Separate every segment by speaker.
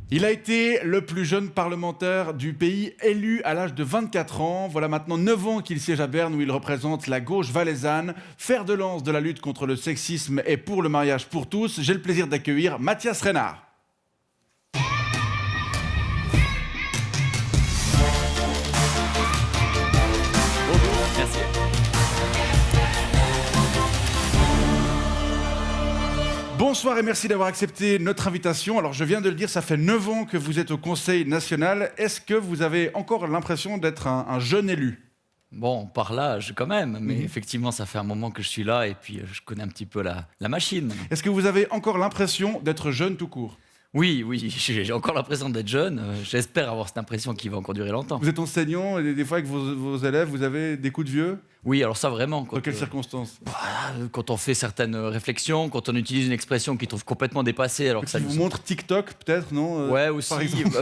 Speaker 1: Il a été le plus jeune parlementaire du pays, élu à l'âge de 24 ans. Voilà maintenant 9 ans qu'il siège à Berne, où il représente la gauche valaisanne. Fer de lance de la lutte contre le sexisme et pour le mariage pour tous. J'ai le plaisir d'accueillir Mathias Renard.
Speaker 2: Merci.
Speaker 1: Bonsoir et merci d'avoir accepté notre invitation. Alors je viens de le dire, ça fait 9 ans que vous êtes au Conseil national. Est-ce que vous avez encore l'impression d'être un jeune élu ?
Speaker 2: Bon, par l'âge quand même, mais effectivement, ça fait un moment que je suis là et puis je connais un petit peu la machine.
Speaker 1: Est-ce que vous avez encore l'impression d'être jeune tout court ?
Speaker 2: Oui, j'ai encore l'impression d'être jeune. J'espère avoir cette impression qui va encore durer longtemps.
Speaker 1: Vous êtes enseignant et des fois avec vos élèves, vous avez des coups de vieux ?
Speaker 2: Oui, alors ça vraiment.
Speaker 1: Dans quelles circonstances ?
Speaker 2: Quand on fait certaines réflexions, quand on utilise une expression qu'ils trouvent complètement dépassée, alors que ça
Speaker 1: vous montre TikTok peut-être, non ?
Speaker 2: Ouais, aussi,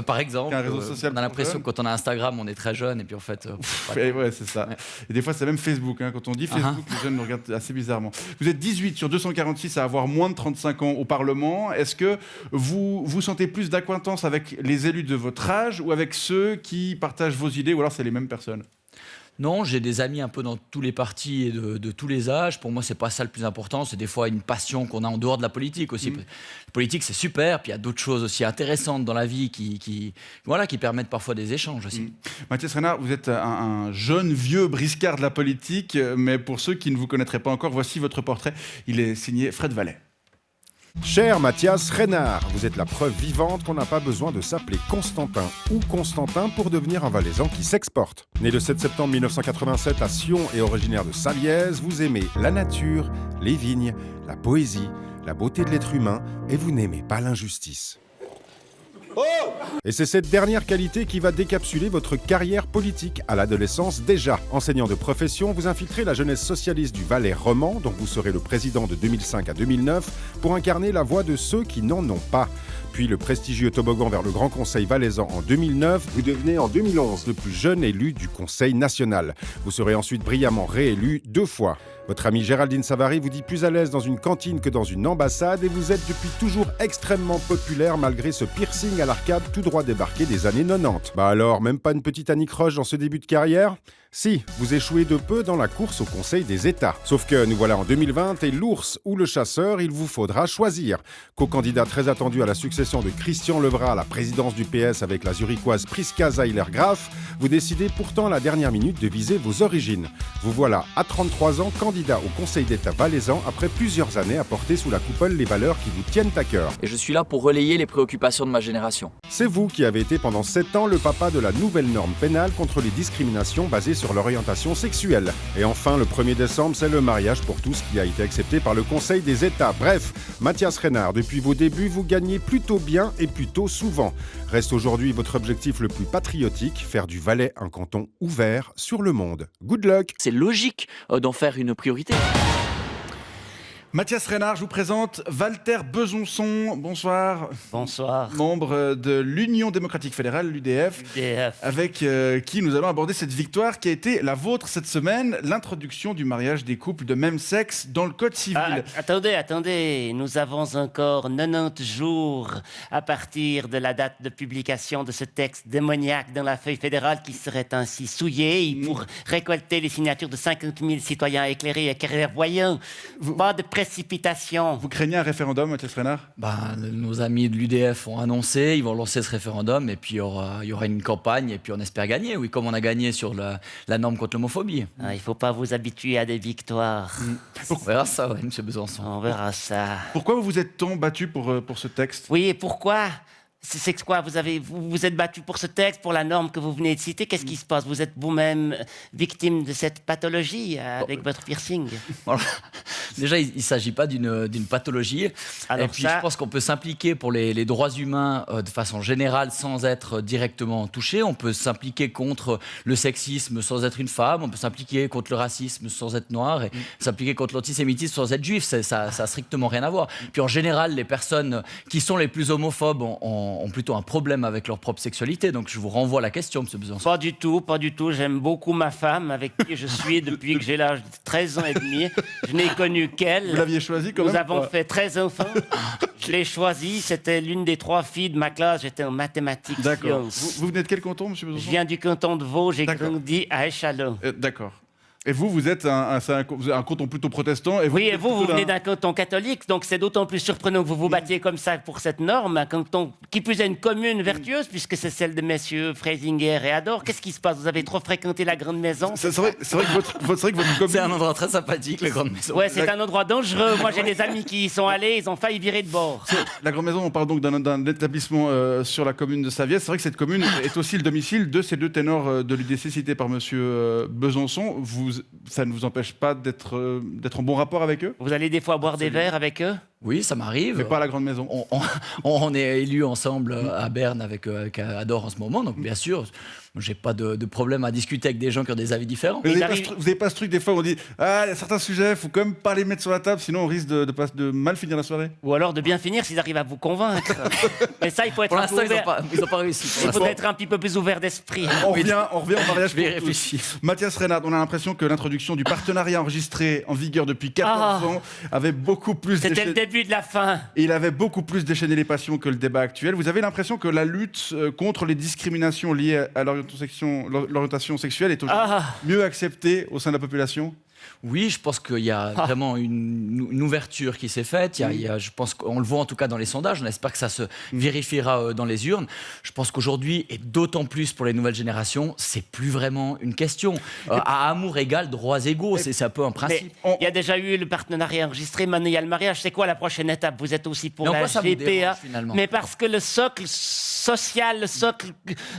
Speaker 2: par exemple.
Speaker 1: Un réseau social
Speaker 2: on a l'impression que quand on a Instagram, on est très jeune, et puis en fait...
Speaker 1: ouais, c'est ça. Ouais. Et des fois, c'est même Facebook. Hein. Quand on dit Facebook, les jeunes nous regardent assez bizarrement. Vous êtes 18 sur 246 à avoir moins de 35 ans au Parlement. Est-ce que vous sentez plus d'acquaintance avec les élus de votre âge ou avec ceux qui partagent vos idées, ou alors c'est les mêmes personnes ?
Speaker 2: Non, j'ai des amis un peu dans tous les partis et de tous les âges. Pour moi, c'est pas ça le plus important. C'est des fois une passion qu'on a en dehors de la politique aussi. La politique, c'est super. Puis il y a d'autres choses aussi intéressantes dans la vie qui permettent parfois des échanges aussi.
Speaker 1: Mathias Renard, vous êtes un jeune vieux briscard de la politique. Mais pour ceux qui ne vous connaîtraient pas encore, voici votre portrait. Il est signé Fred Vallet.
Speaker 3: Cher Mathias Renard, vous êtes la preuve vivante qu'on n'a pas besoin de s'appeler Constantin ou Constantin pour devenir un Valaisan qui s'exporte. Né le 7 septembre 1987 à Sion et originaire de Savièse, vous aimez la nature, les vignes, la poésie, la beauté de l'être humain et vous n'aimez pas l'injustice. Et c'est cette dernière qualité qui va décapsuler votre carrière politique. À l'adolescence déjà, enseignant de profession, vous infiltrez la jeunesse socialiste du Valais roman, dont vous serez le président de 2005 à 2009, pour incarner la voix de ceux qui n'en ont pas. Puis le prestigieux toboggan vers le Grand Conseil valaisan en 2009, vous devenez en 2011 le plus jeune élu du Conseil national. Vous serez ensuite brillamment réélu 2 fois. Votre amie Géraldine Savary vous dit plus à l'aise dans une cantine que dans une ambassade et vous êtes depuis toujours extrêmement populaire malgré ce piercing à l'arcade tout droit débarqué des années 90. Bah alors, même pas une petite anicroche dans ce début de carrière ? Si, vous échouez de peu dans la course au Conseil des États. Sauf que nous voilà en 2020 et l'ours ou le chasseur, il vous faudra choisir. Co-candidat très attendu à la succession de Christian Levrat à la présidence du PS avec la zurichoise Priska Zeiler-Graf, vous décidez pourtant à la dernière minute de viser vos origines. Vous voilà à 33 ans candidat au Conseil d'État valaisan après plusieurs années à porter sous la coupole les valeurs qui vous tiennent à cœur.
Speaker 2: Et je suis là pour relayer les préoccupations de ma génération.
Speaker 3: C'est vous qui avez été pendant 7 ans le papa de la nouvelle norme pénale contre les discriminations basées sur l'orientation sexuelle. Et enfin, le 1er décembre, c'est le mariage pour tous qui a été accepté par le Conseil des États. Bref, Mathias Renard, depuis vos débuts, vous gagnez plutôt bien et plutôt souvent. Reste aujourd'hui votre objectif le plus patriotique, faire du Valais un canton ouvert sur le monde. Good luck!
Speaker 2: C'est logique d'en faire une priorité.
Speaker 1: Mathias Renard, je vous présente Walter Besançon. Bonsoir.
Speaker 4: Bonsoir.
Speaker 1: Membre de l'Union démocratique fédérale, l'UDF, avec qui nous allons aborder cette victoire qui a été la vôtre cette semaine, l'introduction du mariage des couples de même sexe dans le Code civil.
Speaker 4: Attendez, nous avons encore 90 jours à partir de la date de publication de ce texte démoniaque dans la feuille fédérale qui serait ainsi souillé pour récolter les signatures de 50 000 citoyens éclairés et clairvoyants. Pas de précipitation.
Speaker 1: Vous craignez un référendum, Mathias Renard ?
Speaker 2: Nos amis de l'UDF ont annoncé, ils vont lancer ce référendum et puis il y aura une campagne et puis on espère gagner, oui, comme on a gagné sur la norme contre l'homophobie.
Speaker 4: Il ne faut pas vous habituer à des victoires.
Speaker 2: On verra ça, oui, M. Besançon.
Speaker 4: On verra ça.
Speaker 1: Pourquoi vous vous êtes tant battu pour ce texte ?
Speaker 4: Oui, et pourquoi ? C'est quoi, vous êtes battu pour ce texte, pour la norme que vous venez de citer. Qu'est-ce qui se passe ? Vous êtes vous-même victime de cette pathologie avec votre piercing.
Speaker 2: Alors, déjà, il ne s'agit pas d'une pathologie.
Speaker 4: Alors
Speaker 2: et puis, je pense qu'on peut s'impliquer pour les droits humains de façon générale sans être directement touché. On peut s'impliquer contre le sexisme sans être une femme. On peut s'impliquer contre le racisme sans être noir. Et s'impliquer contre l'antisémitisme sans être juif. Ça n'a strictement rien à voir. Puis en général, les personnes qui sont les plus homophobes ont plutôt un problème avec leur propre sexualité. Donc je vous renvoie à la question, M. Besançon.
Speaker 4: Pas du tout. J'aime beaucoup ma femme avec qui je suis depuis que j'ai l'âge de 13 ans et demi. Je n'ai connu connu qu'elle.
Speaker 1: Vous l'aviez choisi quand même?
Speaker 4: Nous avons fait 13 enfants. Je l'ai choisie. C'était l'une des 3 filles de ma classe. J'étais en mathématiques.
Speaker 1: D'accord.
Speaker 4: sciences.
Speaker 1: Vous venez de quel canton, monsieur Besançon?
Speaker 4: Je viens du canton de Vaud. J'ai
Speaker 1: D'accord.
Speaker 4: grandi à Échallens.
Speaker 1: D'accord. Et vous êtes vous êtes un canton plutôt protestant. Et
Speaker 4: Oui, et
Speaker 1: êtes
Speaker 4: vous
Speaker 1: plutôt
Speaker 4: venez d'un canton catholique, donc c'est d'autant plus surprenant que vous vous battiez comme ça pour cette norme, un canton qui plus est une commune vertueuse, puisque c'est celle de messieurs Freisinger et Ador. Qu'est-ce qui se passe? Vous avez trop fréquenté la grande maison?
Speaker 1: C'est vrai que votre commune...
Speaker 2: C'est un endroit très sympathique, la Grande Maison.
Speaker 4: Ouais, c'est un endroit dangereux. Moi, j'ai des amis qui y sont allés, ils ont failli virer de bord.
Speaker 1: La Grande Maison, on parle donc d'un établissement sur la commune de Saviès. C'est vrai que cette commune est aussi le domicile de ces 2 ténors de l'UDC cités par monsieur Besançon. Ça ne vous empêche pas d'être en bon rapport avec eux?
Speaker 4: Vous allez des fois boire des verres avec eux?
Speaker 2: Oui, ça m'arrive.
Speaker 1: Mais pas à la Grande Maison.
Speaker 2: On est élus ensemble à Berne avec Ador en ce moment, donc bien sûr, j'ai pas de problème à discuter avec des gens qui ont des avis différents.
Speaker 1: Vous n'avez pas ce truc des fois où on dit « Ah, il y a certains sujets, il faut quand même pas les mettre sur la table, sinon on risque de mal finir la soirée ?»
Speaker 4: Ou alors de bien finir s'ils arrivent à vous convaincre. Mais ça, il faut être
Speaker 2: Pour
Speaker 4: un peu
Speaker 2: l'instant,
Speaker 4: ouvert.
Speaker 2: ils n'ont pas réussi.
Speaker 4: Il faudrait être un petit peu plus ouvert d'esprit.
Speaker 1: On revient au mariage
Speaker 2: Je vais y
Speaker 1: pour tous.
Speaker 2: réfléchir.
Speaker 1: Mathias Reinhardt, on a l'impression que l'introduction du partenariat enregistré en vigueur depuis 14 ans avait beaucoup plus
Speaker 4: C'était le début de la fin.
Speaker 1: il avait beaucoup plus déchaîné les passions que le débat actuel. Vous avez l'impression que la lutte contre les discriminations liées à l'orientation sexuelle est aujourd'hui mieux acceptée au sein de la population?
Speaker 2: Oui, je pense qu'il y a vraiment une ouverture qui s'est faite. Je pense qu'on le voit en tout cas dans les sondages. On espère que ça se vérifiera dans les urnes. Je pense qu'aujourd'hui, et d'autant plus pour les nouvelles générations, c'est plus vraiment une question. À amour égal, droits égaux, c'est un peu un principe.
Speaker 4: Mais il y a déjà eu le partenariat enregistré, maintenant il y a le mariage. C'est quoi la prochaine étape? Vous êtes aussi pour
Speaker 2: Mais en
Speaker 4: la
Speaker 2: quoi ça vous
Speaker 4: GPA?
Speaker 2: dérange, finalement?
Speaker 4: Mais parce que le socle social, le socle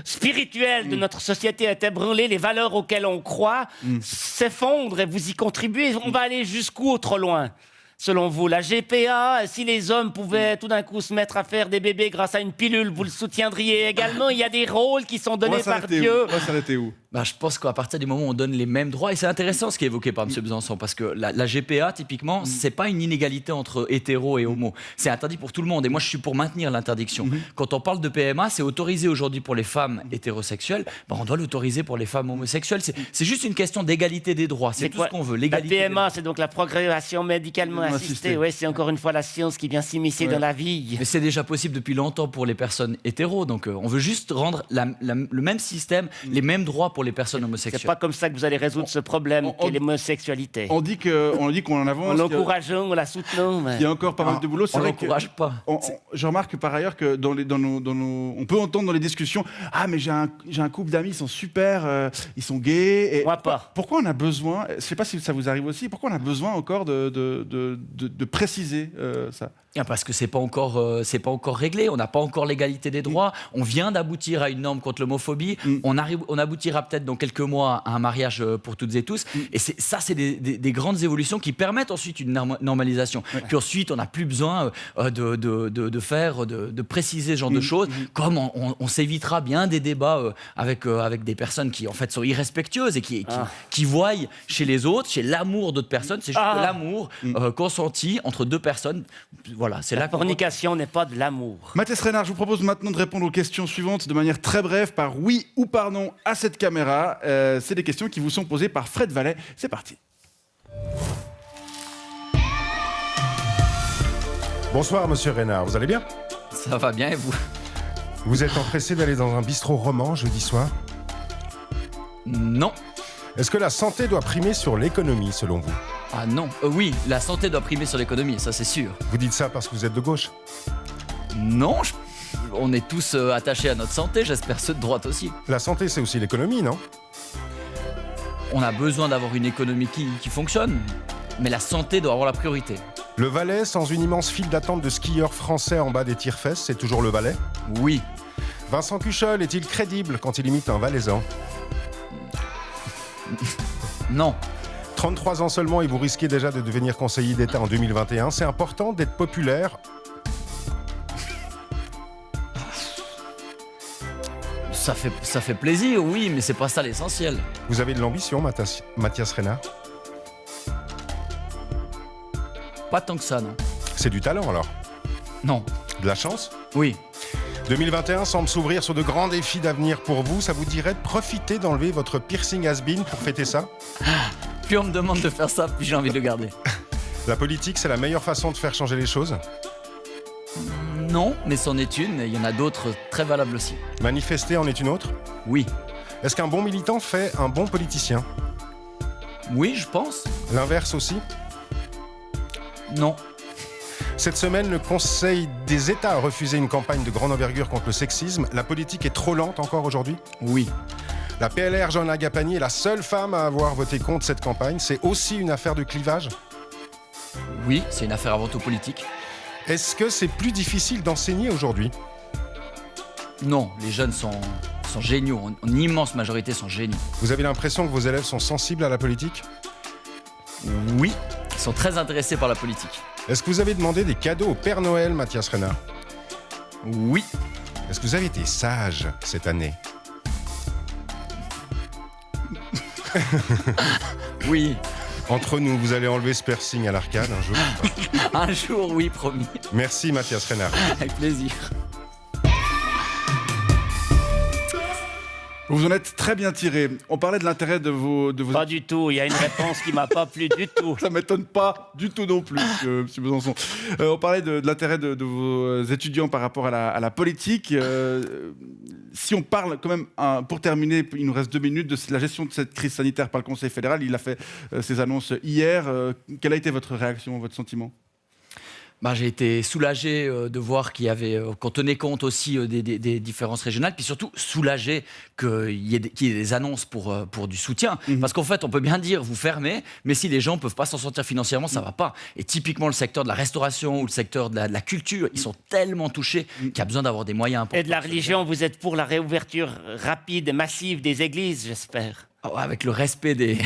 Speaker 4: spirituel de notre société a été ébranlé, les valeurs auxquelles on croit s'effondrent et vous y contribuez. On va aller jusqu'où trop loin? Selon vous, la GPA, si les hommes pouvaient tout d'un coup se mettre à faire des bébés grâce à une pilule, vous le soutiendriez également? Il y a des rôles qui sont donnés par Dieu.
Speaker 1: On va s'arrêter où?
Speaker 2: Je pense qu'à partir du moment où on donne les mêmes droits, et c'est intéressant ce qui est évoqué par M. Besançon, parce que la GPA, typiquement, c'est pas une inégalité entre hétéros et homos. C'est interdit pour tout le monde, et moi je suis pour maintenir l'interdiction. Quand on parle de PMA, c'est autorisé aujourd'hui pour les femmes hétérosexuelles, on doit l'autoriser pour les femmes homosexuelles. C'est juste une question d'égalité des droits, c'est tout ce qu'on veut.
Speaker 4: La PMA, c'est donc la progression médicalement assistée. Ouais, c'est encore une fois la science qui vient s'immiscer dans la vie.
Speaker 2: Mais c'est déjà possible depuis longtemps pour les personnes hétéros, donc on veut juste rendre le même système, les mêmes droits pour les personnes homosexuelles.
Speaker 4: C'est pas comme ça que vous allez résoudre ce problème qu'est l'homosexualité.
Speaker 1: On dit qu'on en avance.
Speaker 4: En l'encourageant, en la soutenant.
Speaker 1: Il y a encore pas mal de boulot.
Speaker 2: On l'encourage pas.
Speaker 1: Je remarque par ailleurs que on peut entendre dans les discussions « Ah, mais j'ai un couple d'amis, ils sont super, ils sont gays. »
Speaker 4: Moi pas.
Speaker 1: Pourquoi on a besoin, je sais pas si ça vous arrive aussi, pourquoi on a besoin encore de préciser ça?
Speaker 2: Parce que c'est pas encore réglé, on n'a pas encore l'égalité des droits, on vient d'aboutir à une norme contre l'homophobie, on aboutira peut-être dans quelques mois à un mariage pour toutes et tous, et c'est des grandes évolutions qui permettent ensuite une normalisation. Puis ensuite, on n'a plus besoin de préciser ce genre de choses, comme on s'évitera bien des débats avec des personnes qui en fait sont irrespectueuses et qui voient chez les autres, chez l'amour d'autres personnes, c'est juste de l'amour consenti entre deux personnes. Voilà, c'est
Speaker 4: la fornication n'est pas de l'amour.
Speaker 1: Mathias Reinhardt, je vous propose maintenant de répondre aux questions suivantes de manière très brève, par oui ou par non à cette caméra. C'est des questions qui vous sont posées par Fred Vallet. C'est parti.
Speaker 3: Bonsoir, monsieur Reinhardt. Vous allez bien?
Speaker 2: Ça va bien, et vous?
Speaker 3: Vous êtes empressé d'aller dans un bistrot roman jeudi soir?
Speaker 2: Non.
Speaker 3: Est-ce que la santé doit primer sur l'économie, selon vous?
Speaker 2: Ah non. Oui, la santé doit primer sur l'économie, ça c'est sûr.
Speaker 3: Vous dites ça parce que vous êtes de gauche?
Speaker 2: Non, on est tous attachés à notre santé, j'espère ceux de droite aussi.
Speaker 3: La santé, c'est aussi l'économie, non?
Speaker 2: On a besoin d'avoir une économie qui fonctionne, mais la santé doit avoir la priorité.
Speaker 3: Le Valais, sans une immense file d'attente de skieurs français en bas des tire-fesses, c'est toujours le Valais?
Speaker 2: Oui.
Speaker 3: Vincent Cuchol est-il crédible quand il imite un Valaisan?
Speaker 2: Non.
Speaker 3: 33 ans seulement et vous risquez déjà de devenir conseiller d'État en 2021. C'est important d'être populaire.
Speaker 2: Ça fait plaisir, oui, mais c'est pas ça l'essentiel.
Speaker 3: Vous avez de l'ambition, Mathias Reinhardt?
Speaker 2: Pas tant que ça, non.
Speaker 3: C'est du talent, alors?
Speaker 2: Non.
Speaker 3: De la chance?
Speaker 2: Oui.
Speaker 3: 2021 semble s'ouvrir sur de grands défis d'avenir pour vous. Ça vous dirait de profiter d'enlever votre piercing has-been pour fêter ça?
Speaker 2: Plus on me demande de faire ça, plus j'ai envie de le garder.
Speaker 3: La politique, c'est la meilleure façon de faire changer les choses?
Speaker 2: Non, mais c'en est une, et il y en a d'autres très valables aussi.
Speaker 3: Manifester en est une autre?
Speaker 2: Oui.
Speaker 3: Est-ce qu'un bon militant fait un bon politicien?
Speaker 2: Oui, je pense.
Speaker 3: L'inverse aussi?
Speaker 2: Non.
Speaker 3: Cette semaine, le Conseil des États a refusé une campagne de grande envergure contre le sexisme. La politique est trop lente encore aujourd'hui?
Speaker 2: Oui.
Speaker 3: La PLR Jean Agapani est la seule femme à avoir voté contre cette campagne. C'est aussi une affaire de clivage?
Speaker 2: Oui, c'est une affaire avant tout politique.
Speaker 3: Est-ce que c'est plus difficile d'enseigner aujourd'hui?
Speaker 2: Non, les jeunes sont géniaux. En immense majorité sont géniaux.
Speaker 3: Vous avez l'impression que vos élèves sont sensibles à la politique?
Speaker 2: Oui, ils sont très intéressés par la politique.
Speaker 3: Est-ce que vous avez demandé des cadeaux au Père Noël, Mathias Renard?
Speaker 2: Oui.
Speaker 3: Est-ce que vous avez été sage cette année?
Speaker 2: Oui.
Speaker 3: Entre nous, vous allez enlever ce piercing à l'arcade un jour?
Speaker 2: Un jour, oui, promis.
Speaker 3: Merci Mathias Renard.
Speaker 2: Avec plaisir.
Speaker 1: Vous en êtes très bien tiré. On parlait de l'intérêt de vos...
Speaker 4: Pas du tout, il y a une réponse qui m'a pas plu du tout.
Speaker 1: Ça ne m'étonne pas du tout non plus, M. Besançon. On parlait de l'intérêt de vos étudiants par rapport à la politique. Si on parle quand même, pour terminer, il nous reste 2 minutes, de la gestion de cette crise sanitaire par le Conseil fédéral. Il a fait ses annonces hier. Quelle a été votre réaction, votre sentiment ?
Speaker 2: J'ai été soulagé de voir qu'on tenait compte aussi des différences régionales, puis surtout soulagé qu'il y ait des annonces pour du soutien. Parce qu'en fait, on peut bien dire, vous fermez, mais si les gens ne peuvent pas s'en sortir financièrement, ça ne va pas. Et typiquement, le secteur de la restauration ou le secteur de la culture, ils sont tellement touchés qu'il y a besoin d'avoir des moyens importants.
Speaker 4: Et de la religion, vous êtes pour la réouverture rapide et massive des églises, j'espère.
Speaker 2: Avec le respect des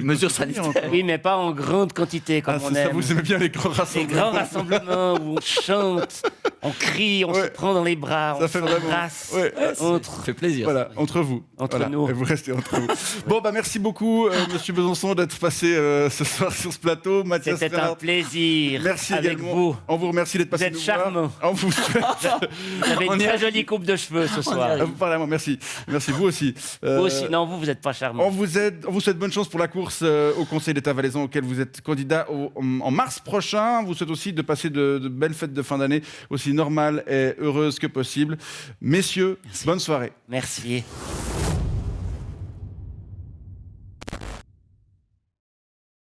Speaker 2: mesures sanitaires.
Speaker 4: Oui, mais pas en grande quantité, comme on
Speaker 1: ça,
Speaker 4: aime.
Speaker 1: vous aimez bien les grands rassemblements.
Speaker 4: Les grands rassemblements où on chante, on crie, on se prend dans les bras, on s'embrasse.
Speaker 2: Ça fait plaisir.
Speaker 1: Voilà, entre vous.
Speaker 4: Entre nous.
Speaker 1: Et vous restez entre vous. Bon, merci beaucoup, Monsieur Besançon, d'être passé ce soir sur ce plateau. Mathias
Speaker 4: C'était
Speaker 1: Renard,
Speaker 4: un plaisir.
Speaker 1: merci
Speaker 4: avec
Speaker 1: également.
Speaker 4: vous.
Speaker 1: On vous remercie d'être passé
Speaker 4: Vous êtes
Speaker 1: nous voir.
Speaker 4: charmant.
Speaker 1: On vous souhaite...
Speaker 4: Vous avez une très jolie coupe de cheveux ce soir.
Speaker 1: Vous parlez à moi, merci. Merci, vous aussi.
Speaker 4: Vous aussi, non, vous n'êtes pas charmant.
Speaker 1: On vous souhaite bonne chance pour la course au Conseil d'État valaisan auquel vous êtes candidat en mars prochain. On vous souhaite aussi de passer de belles fêtes de fin d'année aussi normales et heureuses que possible. Messieurs, bonne soirée.
Speaker 4: Merci.